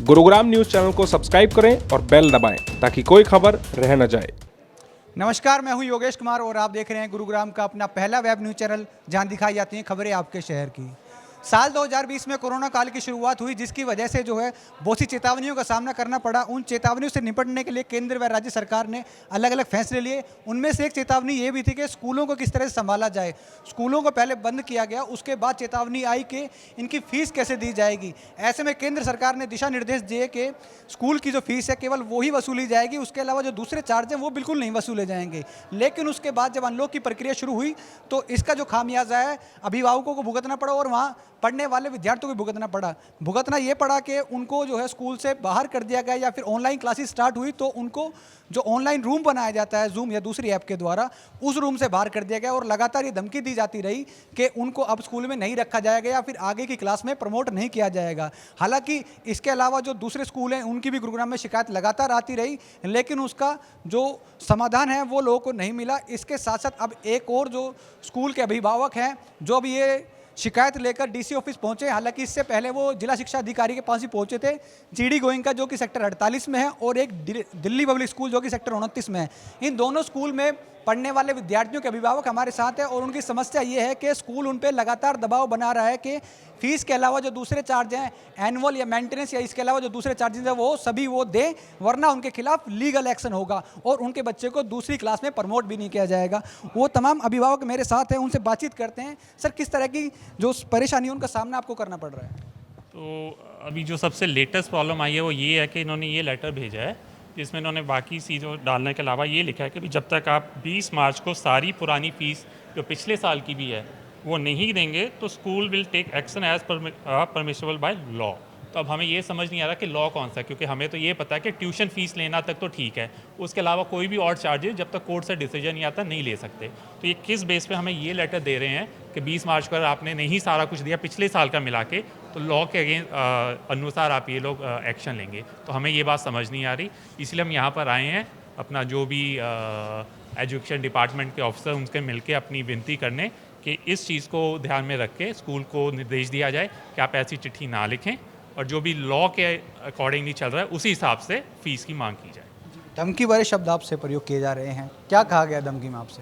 Gurugram news channel को subscribe करें और बेल दबाएं ताकि कोई खबर रह न जाए। नमस्कार, मैं हूं योगेश कुमार और आप देख रहे हैं गुरुग्राम का अपना पहला वेब न्यूज चैनल जहां दिखाई जाती हैं खबरें आपके शहर की। साल 2020 में कोरोना काल की शुरुआत हुई, जिसकी वजह से जो है बहुत सी चेतावनियों का सामना करना पड़ा। उन चेतावनियों से निपटने के लिए केंद्र व राज्य सरकार ने अलग अलग फैसले लिए। उनमें से एक चेतावनी ये भी थी कि स्कूलों को किस तरह से संभाला जाए। स्कूलों को पहले बंद किया गया, उसके बाद चेतावनी आई कि इनकी फीस कैसे दी जाएगी। ऐसे में केंद्र सरकार ने दिशा निर्देश दिए कि स्कूल की जो फीस है केवल वो ही वसूली जाएगी, उसके अलावा जो दूसरे चार्ज हैं वो बिल्कुल नहीं वसूले जाएंगे। लेकिन उसके बाद जब अनलॉक की प्रक्रिया शुरू हुई तो इसका जो खामियाजा है अभिभावकों को भुगतना पड़ा और वहाँ पढ़ने वाले विद्यार्थियों को भुगतना ये पड़ा कि उनको जो है स्कूल से बाहर कर दिया गया, या फिर ऑनलाइन क्लासेस स्टार्ट हुई तो उनको जो ऑनलाइन रूम बनाया जाता है जूम या दूसरी ऐप के द्वारा, उस रूम से बाहर कर दिया गया और लगातार ये धमकी दी जाती रही कि उनको अब स्कूल में नहीं रखा जाएगा या फिर आगे की क्लास में प्रमोट नहीं किया जाएगा। हालांकि इसके अलावा जो दूसरे स्कूल हैं उनकी भी गुरुग्राम में शिकायत लगातार आती रही, लेकिन उसका जो समाधान है वो लोगों को नहीं मिला। इसके साथ साथ अब एक और जो स्कूल के अभिभावक हैं जो अब ये शिकायत लेकर डीसी ऑफिस पहुंचे। हालांकि इससे पहले वो जिला शिक्षा अधिकारी के पास ही पहुंचे थे, जीडी गोइंका जो कि सेक्टर 48 में है और एक दिल्ली पब्लिक स्कूल जो कि सेक्टर 29 में है। इन दोनों स्कूल में पढ़ने वाले विद्यार्थियों के अभिभावक हमारे साथ हैं और उनकी समस्या ये है कि स्कूल उन पर लगातार दबाव बना रहा है कि फीस के अलावा जो दूसरे चार्ज हैं एनुअल या मेंटेनेंस या इसके अलावा जो दूसरे चार्जेस हैं वो सभी वो दें, वरना उनके खिलाफ लीगल एक्शन होगा और उनके बच्चे को दूसरी क्लास में प्रमोट भी नहीं किया जाएगा। वो तमाम अभिभावक मेरे साथ हैं, उनसे बातचीत करते हैं। सर, किस तरह की जो परेशानी उनका सामना आपको करना पड़ रहा है? तो अभी जो सबसे लेटेस्ट प्रॉब्लम आई है वो ये है कि इन्होंने ये लेटर भेजा है जिसमें इन्होंने बाकी चीज़ों डालने के अलावा ये लिखा है कि जब तक आप 20 मार्च को सारी पुरानी फ़ीस जो पिछले साल की भी है वो नहीं देंगे तो school will take action as permissible by law. तो अब हमें ये समझ नहीं आ रहा कि लॉ कौन सा है, क्योंकि हमें तो ये पता है कि ट्यूशन फ़ीस लेना तक तो ठीक है, उसके अलावा कोई भी और चार्जेस जब तक कोर्ट से डिसीजन नहीं आता नहीं ले सकते। तो ये किस बेस पे हमें ये लेटर दे रहे हैं कि 20 मार्च को आपने नहीं सारा कुछ दिया पिछले साल का मिला के तो लॉ के अगेंस्ट अनुसार आप ये लोग एक्शन लेंगे। तो हमें ये बात समझ नहीं आ रही, इसलिए हम यहाँ पर आए हैं अपना जो भी एजुकेशन डिपार्टमेंट के ऑफिसर उनके मिलके अपनी विनती करने कि इस चीज़ को ध्यान में रख के स्कूल को निर्देश दिया जाए कि आप ऐसी चिट्ठी ना लिखें और जो भी लॉ के अकॉर्डिंगली चल रहा है उसी हिसाब से फ़ीस की मांग की जाए। धमकी वाले शब्द आपसे प्रयोग किए जा रहे हैं, क्या कहा गया धमकी में आपसे?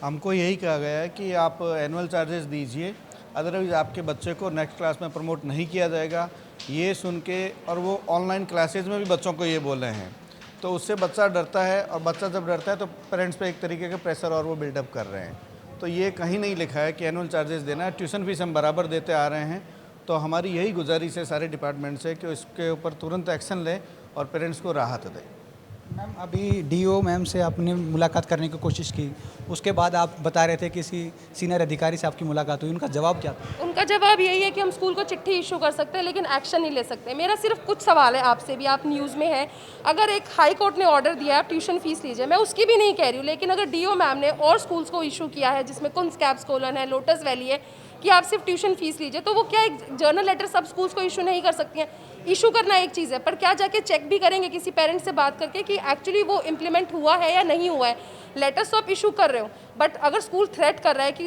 हमको यही कहा गया है कि आप एनुअल चार्जेस दीजिए, अदरवाइज़ आपके बच्चे को नेक्स्ट क्लास में प्रमोट नहीं किया जाएगा। ये सुन के, और वो ऑनलाइन क्लासेज में भी बच्चों को ये बोल रहे हैं, तो उससे बच्चा डरता है और बच्चा जब डरता है तो पेरेंट्स पे एक तरीके का प्रेशर और वो बिल्डअप कर रहे हैं। तो ये कहीं नहीं लिखा है कि एनुअल चार्जेस देना है। ट्यूशन फीस हम बराबर देते आ रहे हैं। तो हमारी यही गुजारिश है सारे डिपार्टमेंट से कि इसके ऊपर तुरंत एक्शन लें और पेरेंट्स को राहत दें। मैम, अभी डीओ मैम से आपने मुलाकात करने की कोशिश की, उसके बाद आप बता रहे थे किसी सीनियर अधिकारी से आपकी मुलाकात हुई, उनका जवाब क्या था? उनका जवाब यही है कि हम स्कूल को चिट्ठी इशू कर सकते हैं लेकिन एक्शन नहीं ले सकते। मेरा सिर्फ कुछ सवाल है आपसे भी, आप न्यूज़ में हैं, अगर एक हाई कोर्ट ने ऑर्डर दिया है आप ट्यूशन फीस लीजिए, मैं उसकी भी नहीं कह रही हूँ, लेकिन अगर डीओ मैम ने और स्कूल्स को इशू किया है जिसमें कुंस कैप्स कोलन है, लोटस वैली है, कि आप सिर्फ ट्यूशन फीस लीजिए, तो वो क्या एक जर्नल लेटर सब स्कूल्स को इशू नहीं कर सकती हैं? इशू करना एक चीज़ है, पर क्या जाके चेक भी करेंगे किसी पेरेंट्स से बात करके कि एक्चुअली वो इम्प्लीमेंट हुआ है या नहीं हुआ है? लेटर्स तो आप इशू कर रहे हो, बट अगर स्कूल थ्रेट कर रहा है कि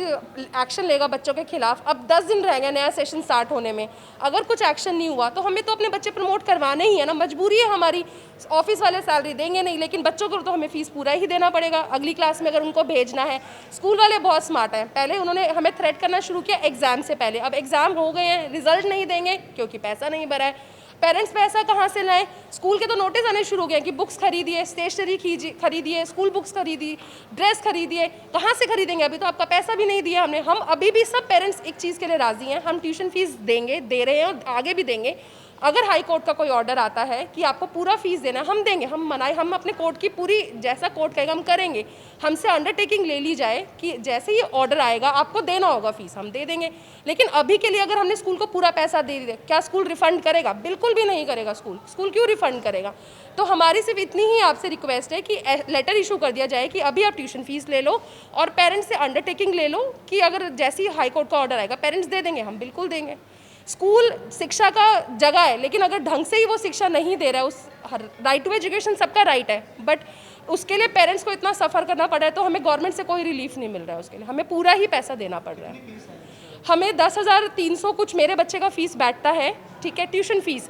एक्शन लेगा बच्चों के खिलाफ, अब 10 दिन रह गए नया सेशन स्टार्ट होने में, अगर कुछ एक्शन नहीं हुआ तो हमें तो अपने बच्चे प्रमोट करवाने ही है ना, मजबूरी है हमारी। ऑफिस वाले सैलरी देंगे नहीं, लेकिन बच्चों को तो हमें फीस पूरा ही देना पड़ेगा अगली क्लास में अगर उनको भेजना है। स्कूल वाले बहुत स्मार्ट हैं, पहले उन्होंने हमें थ्रेट करना शुरू किया एग्जाम से पहले, अब एग्जाम हो गए हैं, रिजल्ट नहीं देंगे क्योंकि पैसा नहीं भरा है। पेरेंट्स पैसा कहाँ से लाएं? स्कूल के तो नोटिस आने शुरू हो गए कि बुक्स खरीदिए, स्टेशनरी खरीदिए, स्कूल बुक्स खरीदी, ड्रेस खरीदिए। कहाँ से खरीदेंगे? अभी तो आपका पैसा भी नहीं दिया हमने। हम अभी भी सब पेरेंट्स एक चीज़ के लिए राज़ी हैं, हम ट्यूशन फीस देंगे, दे रहे हैं और आगे भी देंगे। अगर हाई कोर्ट का कोई ऑर्डर आता है कि आपको पूरा फीस देना है, हम देंगे, हम मनाए, हम अपने कोर्ट की पूरी जैसा कोर्ट कहेगा हम करेंगे। हमसे अंडरटेकिंग ले ली जाए कि जैसे ही ऑर्डर आएगा आपको देना होगा फीस, हम दे देंगे। लेकिन अभी के लिए अगर हमने स्कूल को पूरा पैसा दे दिया, क्या स्कूल रिफंड करेगा? बिल्कुल भी नहीं करेगा। स्कूल क्यों रिफंड करेगा? तो हमारी सिर्फ इतनी ही आपसे रिक्वेस्ट है कि लेटर इशू कर दिया जाए कि अभी आप ट्यूशन फीस ले लो और पेरेंट्स से अंडरटेकिंग ले लो कि अगर जैसे ही हाई कोर्ट का ऑर्डर आएगा पेरेंट्स दे देंगे, हम बिल्कुल देंगे। स्कूल शिक्षा का जगह है, लेकिन अगर ढंग से ही वो शिक्षा नहीं दे रहा है, उस राइट टू एजुकेशन सबका राइट है, बट उसके लिए पेरेंट्स को इतना सफ़र करना पड़ रहा है तो हमें गवर्नमेंट से कोई रिलीफ नहीं मिल रहा है, उसके लिए हमें पूरा ही पैसा देना पड़ रहा है। हमें 10,300 कुछ मेरे बच्चे का फ़ीस बैठता है ठीक है। ट्यूशन फीस,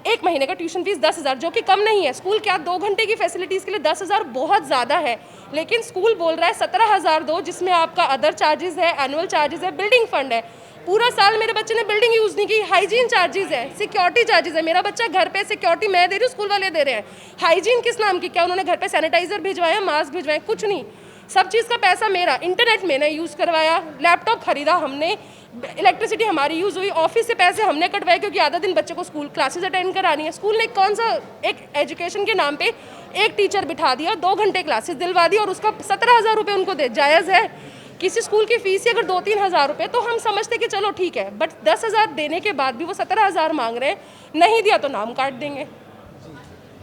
एक महीने का ट्यूशन फीस 10,000, जो कि कम नहीं है। स्कूल क्या 2 घंटे की फैसिलिटीज़ के लिए 10,000 बहुत ज़्यादा है, लेकिन स्कूल बोल रहा है 17,000 दो, जिसमें आपका अदर चार्जेस है, एनुअल चार्जेस है, बिल्डिंग फंड है। पूरा साल मेरे बच्चे ने बिल्डिंग यूज़ नहीं की, हाइजीन चार्जेस है, सिक्योरिटी चार्जेस है। मेरा बच्चा घर पे सिक्योरिटी मैं दे रही हूँ, स्कूल वाले दे रहे हैं। हाइजीन किस नाम की? क्या उन्होंने घर पे सैनिटाइजर भिजवाया, मास्क भिजवाए? कुछ नहीं। सब चीज़ का पैसा मेरा, इंटरनेट मैंने यूज़ करवाया, लैपटॉप खरीदा हमने, इलेक्ट्रिसिटी हमारी यूज़ हुई, ऑफिस से पैसे हमने कटवाए क्योंकि आधा दिन बच्चे को स्कूल क्लासेस अटेंड करानी है। स्कूल ने कौन सा एक एजुकेशन के नाम पे एक टीचर बिठा दिया, 2 घंटे क्लासेस दिलवा दी और उसका 17,000 रुपये उनको दे। जायज़ है? किसी स्कूल की फीस ही अगर 2-3 हज़ार रुपये तो हम समझते कि चलो ठीक है, बट 10,000 देने के बाद भी वो 17,000 मांग रहे हैं। नहीं दिया तो नाम काट देंगे।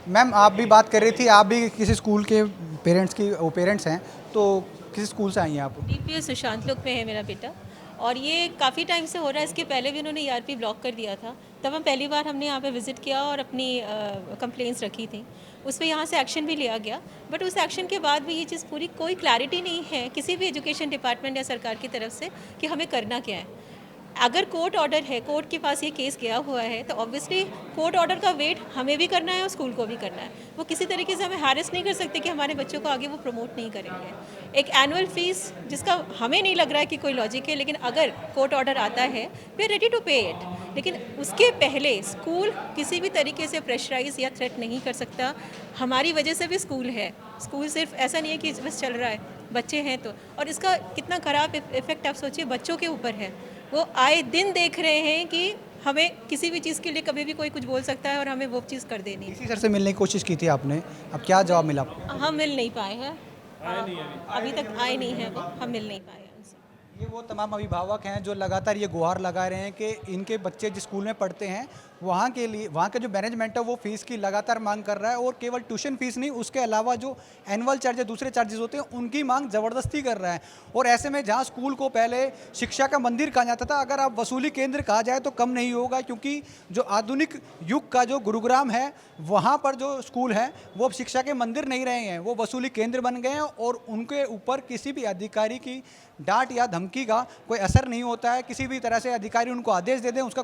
मैम आप भी बात कर रही थी, आप भी किसी स्कूल के पेरेंट्स हैं, तो किसी स्कूल से आई हैं आप? डीपीएस सुशांत लोक में है मेरा बेटा, और ये काफ़ी टाइम से हो रहा है। इसके पहले भी उन्होंने ईआरपी ब्लॉक कर दिया था, तब हम पहली बार हमने यहाँ पे विज़िट किया और अपनी कंप्लेंट्स रखी थी। उस पर यहाँ से एक्शन भी लिया गया, बट उस एक्शन के बाद भी ये चीज़ पूरी कोई क्लैरिटी नहीं है किसी भी एजुकेशन डिपार्टमेंट या सरकार की तरफ से कि हमें करना क्या है। अगर कोर्ट ऑर्डर है, कोर्ट के पास ये केस गया हुआ है, तो ऑब्वियसली कोर्ट ऑर्डर का वेट हमें भी करना है और स्कूल को भी करना है। वो किसी तरीके से हमें हैरेस नहीं कर सकते कि हमारे बच्चों को आगे वो प्रमोट नहीं करेंगे। एक एनुअल फीस जिसका हमें नहीं लग रहा है कि कोई लॉजिक है, लेकिन अगर कोर्ट ऑर्डर आता है वी आर रेडी टू पे इट, लेकिन उसके पहले स्कूल किसी भी तरीके से प्रेशराइज या थ्रेट नहीं कर सकता। हमारी वजह से भी स्कूल है, स्कूल सिर्फ ऐसा नहीं है कि बस चल रहा है, बच्चे हैं तो, और इसका कितना ख़राब इफेक्ट आप सोचिए बच्चों के ऊपर है। वो आए दिन देख रहे हैं कि हमें किसी भी चीज़ के लिए कभी भी कोई कुछ बोल सकता है और हमें वो चीज़ कर देनी है। इसी सर से मिलने की कोशिश की थी आपने, अब क्या जवाब मिला आपको? हम मिल नहीं पाए हैं, अभी तक आए नहीं हैं, वो हम मिल नहीं पाए हैं उनसे। ये वो तमाम अभिभावक हैं जो लगातार ये गुहार लगा रहे हैं कि इनके बच्चे जिस स्कूल में पढ़ते हैं वहाँ के लिए, वहाँ का जो मैनेजमेंट है वो फ़ीस की लगातार मांग कर रहा है, और केवल ट्यूशन फीस नहीं, उसके अलावा जो एनुअल चार्ज है, दूसरे चार्जेस होते हैं, उनकी मांग ज़बरदस्ती कर रहा है। और ऐसे में जहाँ स्कूल को पहले शिक्षा का मंदिर कहा जाता था, अगर आप वसूली केंद्र कहा जाए तो कम नहीं होगा, क्योंकि जो आधुनिक युग का जो गुरुग्राम है वहाँ पर जो स्कूल है वो अब शिक्षा के मंदिर नहीं रहे हैं, वो वसूली केंद्र बन गए हैं, और उनके ऊपर किसी भी अधिकारी की डांट या धमकी का कोई असर नहीं होता है। किसी भी तरह से अधिकारी उनको आदेश दे दें, उसका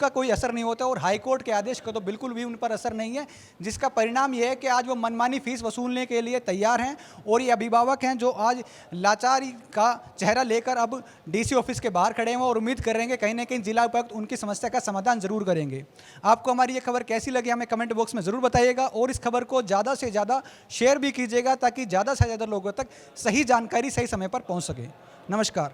कोई असर नहीं होता, और हाई कोर्ट के आदेश का तो बिल्कुल भी उन पर असर नहीं है, जिसका परिणाम यह है कि आज वो मनमानी फीस वसूलने के लिए तैयार हैं। और ये अभिभावक हैं जो आज लाचारी का चेहरा लेकर अब डीसी ऑफिस के बाहर खड़े हैं और उम्मीद कर रहे हैं कि कहीं ना कहीं जिला उपायुक्त उनकी समस्या का समाधान जरूर करेंगे। आपको हमारी ये खबर कैसी लगी हमें कमेंट बॉक्स में ज़रूर बताइएगा, और इस खबर को ज़्यादा से ज़्यादा शेयर भी कीजिएगा ताकि ज़्यादा से ज़्यादा लोगों तक सही जानकारी सही समय पर पहुँच सके। नमस्कार।